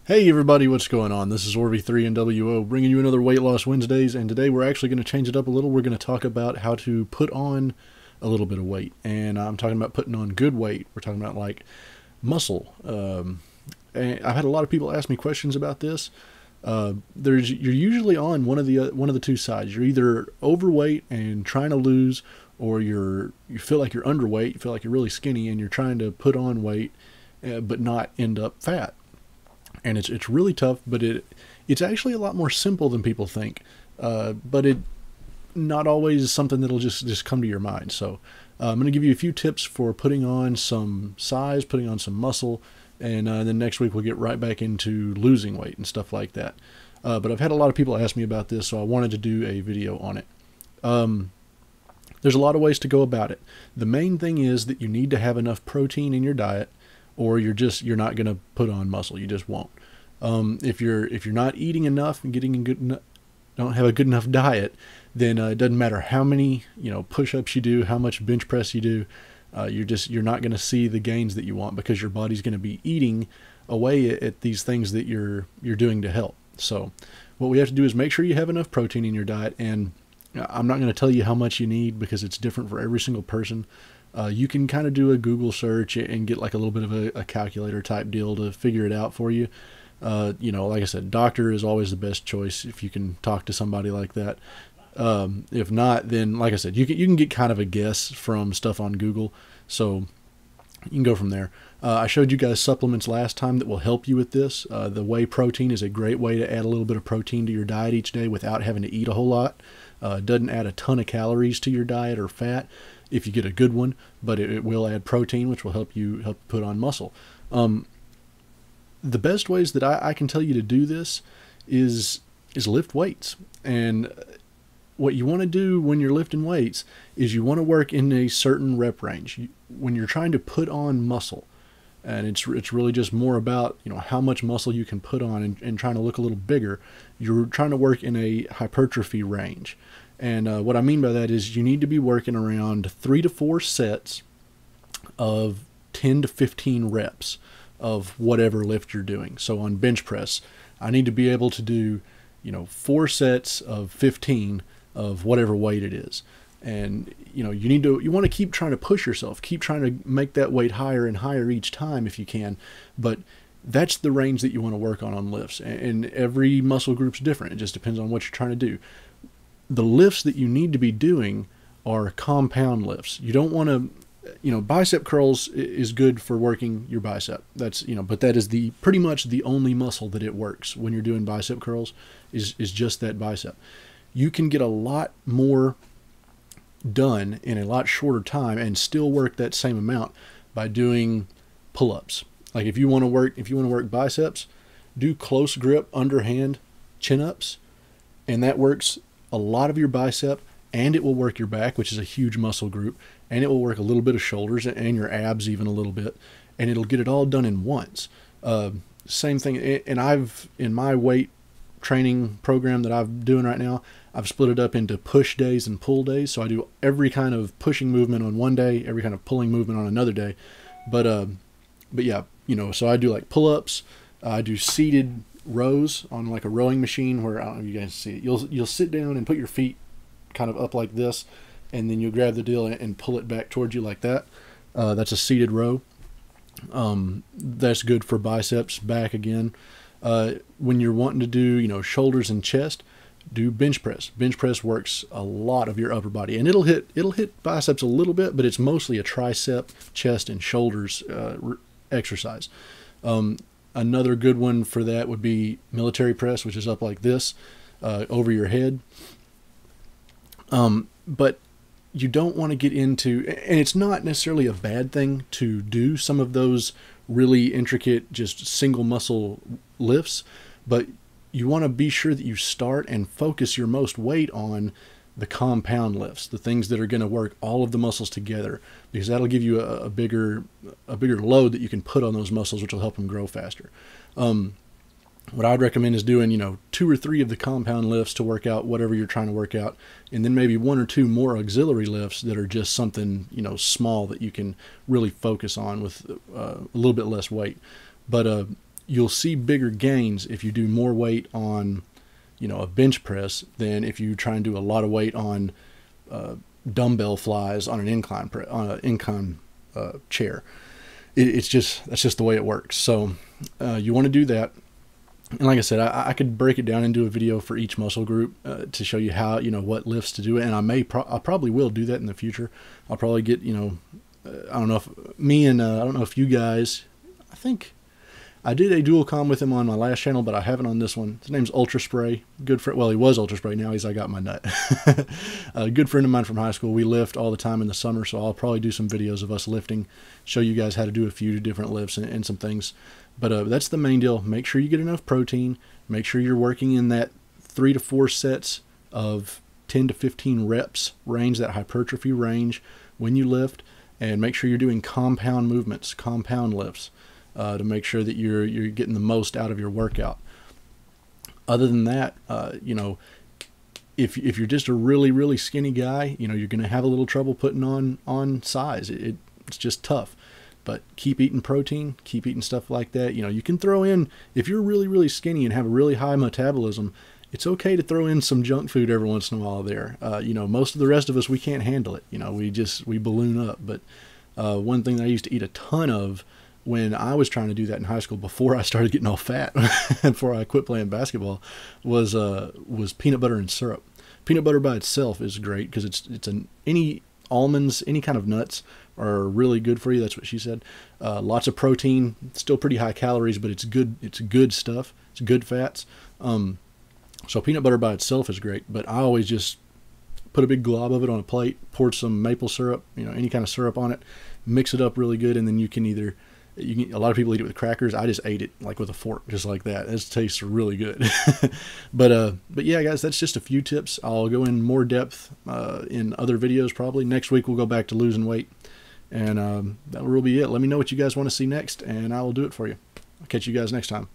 Hey everybody, what's going on? This is Orby3NWO bringing you another Weight Loss Wednesdays, and today we're actually going to change it up a little. We're going to talk about how to put on a little bit of weight, and I'm talking about putting on good weight. We're talking about like muscle. And I've had a lot of people ask me questions about this. You're usually on one of the two sides. You're either overweight and trying to lose, or you feel like you're underweight, you feel like you're really skinny, and you're trying to put on weight, but not end up fat. And it's really tough, but it's actually a lot more simple than people think. But it not always something that'll just come to your mind. So I'm going to give you a few tips for putting on some size, putting on some muscle, and then next week we'll get right back into losing weight and stuff like that. But I've had a lot of people ask me about this, so I wanted to do a video on it. There's a lot of ways to go about it. The main thing is that you need to have enough protein in your diet, or you're not going to put on muscle. You just won't. If you're not eating enough and getting don't have a good enough diet, then it doesn't matter how many push-ups you do, how much bench press you do. You're not going to see the gains that you want, because your body's going to be eating away at these things that you're doing to help. So what we have to do is make sure you have enough protein in your diet, and I'm not going to tell you how much you need because it's different for every single person. You can kind of do a Google search and get like a little bit of a calculator type deal to figure it out for you. Like I said, doctor is always the best choice if you can talk to somebody like that. If not, then like I said, you can get kind of a guess from stuff on Google. So you can go from there. I showed you guys supplements last time that will help you with this. The whey protein is a great way to add a little bit of protein to your diet each day without having to eat a whole lot. It doesn't add a ton of calories to your diet or fat if you get a good one, but it will add protein, which will help you put on muscle. The best ways that I can tell you to do this is lift weights. And what you want to do when you're lifting weights is you want to work in a certain rep range. When you're trying to put on muscle, and it's really just more about how much muscle you can put on and trying to look a little bigger, you're trying to work in a hypertrophy range. And what I mean by that is you need to be working around 3 to 4 sets of 10 to 15 reps of whatever lift you're doing. So on bench press, I need to be able to do 4 sets of 15 of whatever weight it is. And you want to keep trying to push yourself, keep trying to make that weight higher and higher each time if you can. But that's the range that you want to work on lifts. And every muscle group's different. It just depends on what you're trying to do. The lifts that you need to be doing are compound lifts. You don't want to, bicep curls is good for working your bicep. That's, but that is pretty much the only muscle that it works when you're doing bicep curls is just that bicep. You can get a lot more done in a lot shorter time and still work that same amount by doing pull-ups. Like if you want to work biceps, do close grip underhand chin-ups, and that works a lot of your bicep, and it will work your back, which is a huge muscle group, and it will work a little bit of shoulders and your abs even a little bit, and it'll get it all done in once. Same thing, and in my weight training program that I'm doing right now, I've split it up into push days and pull days. So I do every kind of pushing movement on one day, every kind of pulling movement on another day. But yeah, so I do like pull-ups. I do seated rows on like a rowing machine where, I don't know if you guys see it. You'll sit down and put your feet kind of up like this, and then you'll grab the deal and pull it back towards you like that. That's a seated row. That's good for biceps, back again. When you're wanting to do, shoulders and chest, do bench press. Bench press works a lot of your upper body, and it'll hit biceps a little bit, but it's mostly a tricep, chest, and shoulders exercise. Another good one for that would be military press, which is up like this, over your head. But you don't want to get into, and it's not necessarily a bad thing to do some of those really intricate, just single muscle lifts, but you want to be sure that you start and focus your most weight on the compound lifts, the things that are going to work all of the muscles together, because that'll give you a bigger load that you can put on those muscles, which will help them grow faster. What I'd recommend is doing, 2 or 3 of the compound lifts to work out whatever you're trying to work out, and then maybe 1 or 2 more auxiliary lifts that are just something, small that you can really focus on with a little bit less weight. But you'll see bigger gains if you do more weight on, you know, a bench press than if you try and do a lot of weight on dumbbell flies on an incline chair. It's just, that's just the way it works. So you want to do that. And like I said, I could break it down into a video for each muscle group to show you how, you know, what lifts to do it. And I probably will do that in the future. I'll probably get, you know, I don't know if I don't know if you guys, I think I did a dual com with him on my last channel, but I haven't on this one. His name's Ultra Spray. Good friend. Well, he was Ultra Spray. Now he's I Got My Nut. A good friend of mine from high school. We lift all the time in the summer, so I'll probably do some videos of us lifting, show you guys how to do a few different lifts and some things. But that's the main deal. Make sure you get enough protein. Make sure you're working in that 3 to 4 sets of 10 to 15 reps range, that hypertrophy range when you lift, and make sure you're doing compound movements, compound lifts. To make sure that you're getting the most out of your workout. Other than that, you know, if you're just a really skinny guy, you know, you're going to have a little trouble putting on size. It's just tough. But keep eating protein, keep eating stuff like that. You know, you can throw in, if you're really skinny and have a really high metabolism, it's okay to throw in some junk food every once in a while there. You know, most of the rest of us, we can't handle it. You know, we balloon up. But one thing that I used to eat a ton of when I was trying to do that in high school, before I started getting all fat, before I quit playing basketball, was peanut butter and syrup. Peanut butter by itself is great because any almonds, any kind of nuts are really good for you. That's what she said. Lots of protein, still pretty high calories, but it's good. It's good stuff. It's good fats. So peanut butter by itself is great, but I always just put a big glob of it on a plate, poured some maple syrup, you know, any kind of syrup on it, mix it up really good, and then you can either. A lot of people eat it with crackers. I just ate it like with a fork, just like that. It tastes really good. But yeah, guys, that's just a few tips. I'll go in more depth in other videos probably. Next week we'll go back to losing weight, and that will be it. Let me know what you guys want to see next, and I will do it for you. I'll catch you guys next time.